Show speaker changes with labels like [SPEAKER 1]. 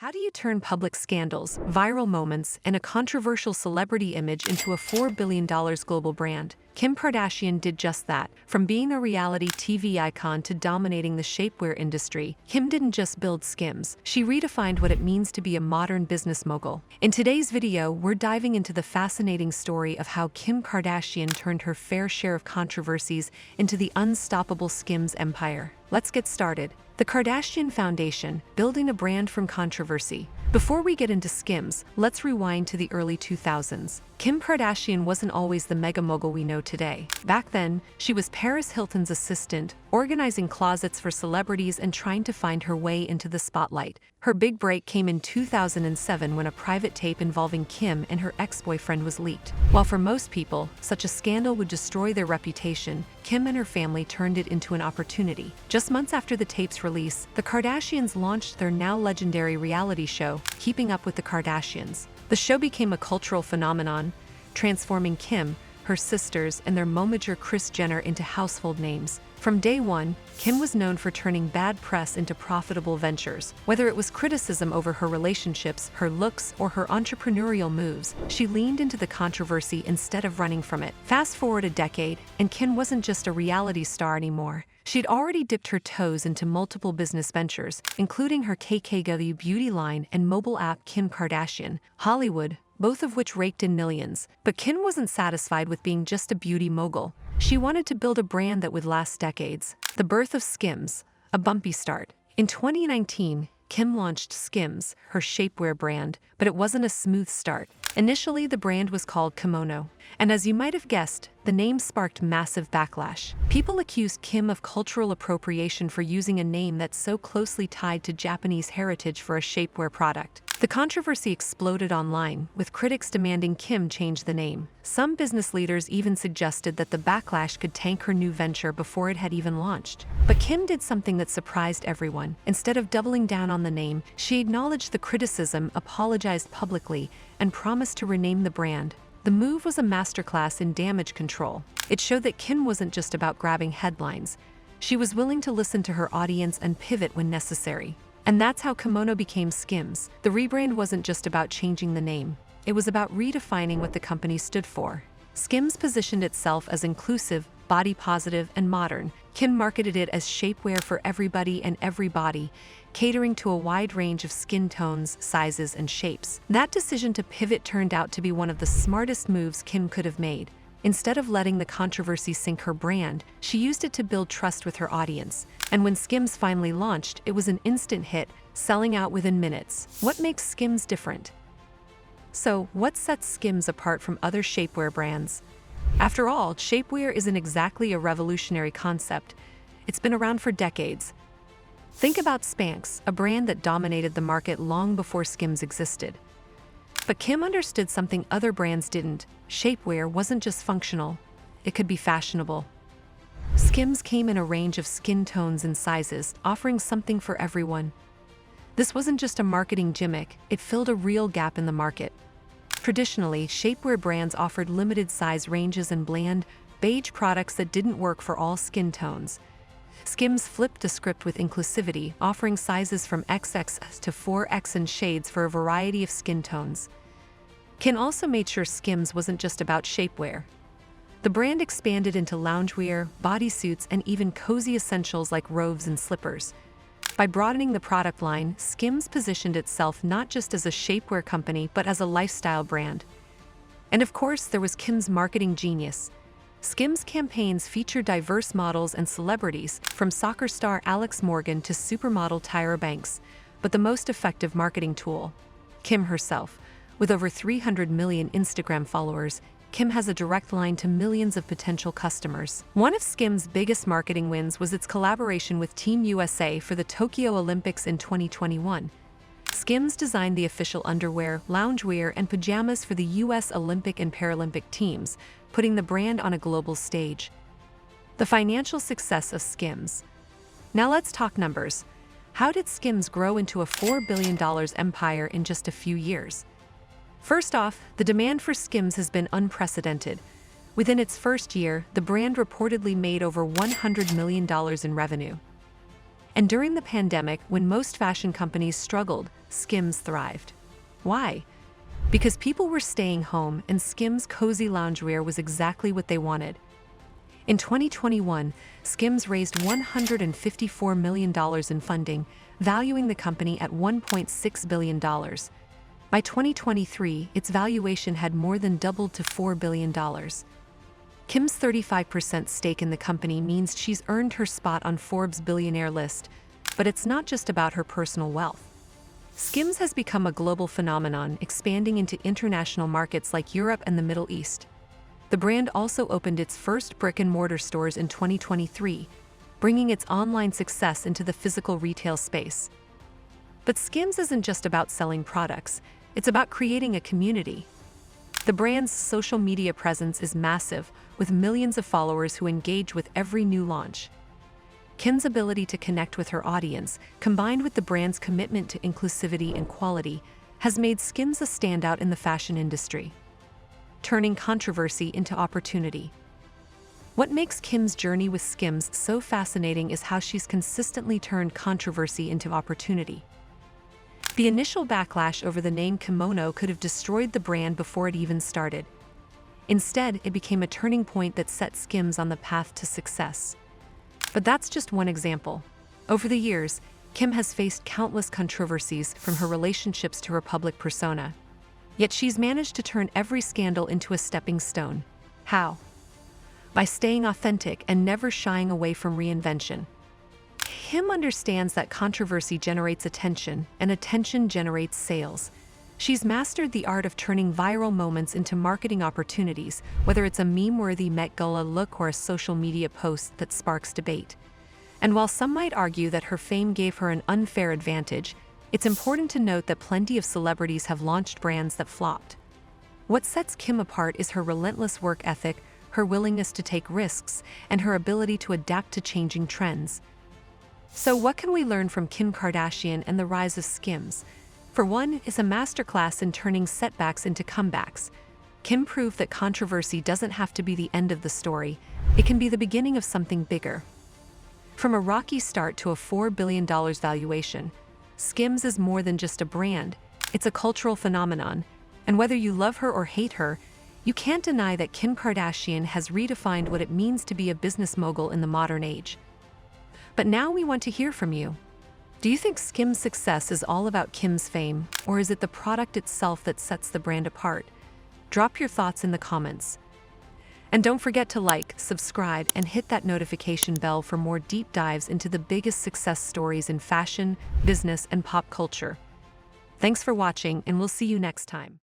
[SPEAKER 1] How do you turn public scandals, viral moments, and a controversial celebrity image into a $4 billion global brand? Kim Kardashian did just that. From being a reality TV icon to dominating the shapewear industry, Kim didn't just build Skims, she redefined what it means to be a modern business mogul. In today's video, we're diving into the fascinating story of how Kim Kardashian turned her fair share of controversies into the unstoppable Skims empire. Let's get started. The Kardashian Foundation, building a brand from controversy. Before we get into Skims, let's rewind to the early 2000s. Kim Kardashian wasn't always the mega mogul we know today. Back then, she was Paris Hilton's assistant, organizing closets for celebrities and trying to find her way into the spotlight. Her big break came in 2007 when a private tape involving Kim and her ex-boyfriend was leaked. While for most people, such a scandal would destroy their reputation, Kim and her family turned it into an opportunity. Just months after the tape's release, the Kardashians launched their now legendary reality show, Keeping Up with the Kardashians. The show became a cultural phenomenon, transforming Kim, her sisters, and their momager Kris Jenner into household names. From day one, Kim was known for turning bad press into profitable ventures. Whether it was criticism over her relationships, her looks, or her entrepreneurial moves, she leaned into the controversy instead of running from it. Fast forward a decade, and Kim wasn't just a reality star anymore. She'd already dipped her toes into multiple business ventures, including her KKW beauty line and mobile app Kim Kardashian, Hollywood, both of which raked in millions. But Kim wasn't satisfied with being just a beauty mogul. She wanted to build a brand that would last decades. The birth of Skims, a bumpy start. In 2019, Kim launched Skims, her shapewear brand, but it wasn't a smooth start. Initially, the brand was called Kimono, and as you might have guessed, the name sparked massive backlash. People accused Kim of cultural appropriation for using a name that's so closely tied to Japanese heritage for a shapewear product. The controversy exploded online, with critics demanding Kim change the name. Some business leaders even suggested that the backlash could tank her new venture before it had even launched. But Kim did something that surprised everyone. Instead of doubling down on the name, she acknowledged the criticism, apologized publicly, and promised to rename the brand. The move was a masterclass in damage control. It showed that Kim wasn't just about grabbing headlines. She was willing to listen to her audience and pivot when necessary. And that's how Kimono became Skims. The rebrand wasn't just about changing the name. It was about redefining what the company stood for. Skims positioned itself as inclusive, body positive, and modern. Kim marketed it as shapewear for everybody and every body, catering to a wide range of skin tones, sizes, and shapes. That decision to pivot turned out to be one of the smartest moves Kim could have made. Instead of letting the controversy sink her brand, she used it to build trust with her audience. And when Skims finally launched, it was an instant hit, selling out within minutes. What makes Skims different? So, what sets Skims apart from other shapewear brands? After all, shapewear isn't exactly a revolutionary concept. It's been around for decades. Think about Spanx, a brand that dominated the market long before Skims existed. But Kim understood something other brands didn't. Shapewear wasn't just functional, it could be fashionable. Skims came in a range of skin tones and sizes, offering something for everyone. This wasn't just a marketing gimmick, it filled a real gap in the market. Traditionally, shapewear brands offered limited size ranges and bland, beige products that didn't work for all skin tones. Skims flipped the script with inclusivity, offering sizes from XX to 4X in shades for a variety of skin tones. Kim also made sure Skims wasn't just about shapewear. The brand expanded into loungewear, bodysuits, and even cozy essentials like robes and slippers. By broadening the product line, Skims positioned itself not just as a shapewear company but as a lifestyle brand. And of course, there was Kim's marketing genius. Skims campaigns featured diverse models and celebrities, from soccer star Alex Morgan to supermodel Tyra Banks. But the most effective marketing tool? Kim herself. With over 300 million Instagram followers, Kim has a direct line to millions of potential customers. One of Skims' biggest marketing wins was its collaboration with Team USA for the Tokyo Olympics in 2021. Skims designed the official underwear, loungewear, and pajamas for the US Olympic and Paralympic teams, putting the brand on a global stage. The financial success of Skims. Now let's talk numbers. How did Skims grow into a $4 billion empire in just a few years? First off, the demand for Skims has been unprecedented. Within its first year, the brand reportedly made over $100 million in revenue. And during the pandemic, when most fashion companies struggled, Skims thrived. Why? Because people were staying home and Skims' cozy loungewear was exactly what they wanted. In 2021, Skims raised $154 million in funding, valuing the company at $1.6 billion. By 2023, its valuation had more than doubled to $4 billion. Kim's 35% stake in the company means she's earned her spot on Forbes' billionaire list, but it's not just about her personal wealth. Skims has become a global phenomenon, expanding into international markets like Europe and the Middle East. The brand also opened its first brick-and-mortar stores in 2023, bringing its online success into the physical retail space. But Skims isn't just about selling products, it's about creating a community. The brand's social media presence is massive, with millions of followers who engage with every new launch. Kim's ability to connect with her audience, combined with the brand's commitment to inclusivity and quality, has made Skims a standout in the fashion industry, turning controversy into opportunity. What makes Kim's journey with Skims so fascinating is how she's consistently turned controversy into opportunity. The initial backlash over the name kimono could have destroyed the brand before it even started. Instead, it became a turning point that set Skims on the path to success. But that's just one example. Over the years, Kim has faced countless controversies, from her relationships to her public persona. Yet she's managed to turn every scandal into a stepping stone. How? By staying authentic and never shying away from reinvention. Kim understands that controversy generates attention, and attention generates sales. She's mastered the art of turning viral moments into marketing opportunities, whether it's a meme-worthy Met Gala look or a social media post that sparks debate. And while some might argue that her fame gave her an unfair advantage, it's important to note that plenty of celebrities have launched brands that flopped. What sets Kim apart is her relentless work ethic, her willingness to take risks, and her ability to adapt to changing trends. So what can we learn from Kim Kardashian and the rise of Skims? For one, is a masterclass in turning setbacks into comebacks. Kim proved that controversy doesn't have to be the end of the story. It can be the beginning of something bigger. From a rocky start to a $4 billion valuation, Skims is more than just a brand. It's a cultural phenomenon. And whether you love her or hate her, you can't deny that Kim Kardashian has redefined what it means to be a business mogul in the modern age. But now we want to hear from you. Do you think Skims' success is all about Kim's fame, or is it the product itself that sets the brand apart? Drop your thoughts in the comments. And don't forget to like, subscribe, and hit that notification bell for more deep dives into the biggest success stories in fashion, business, and pop culture. Thanks for watching, and we'll see you next time.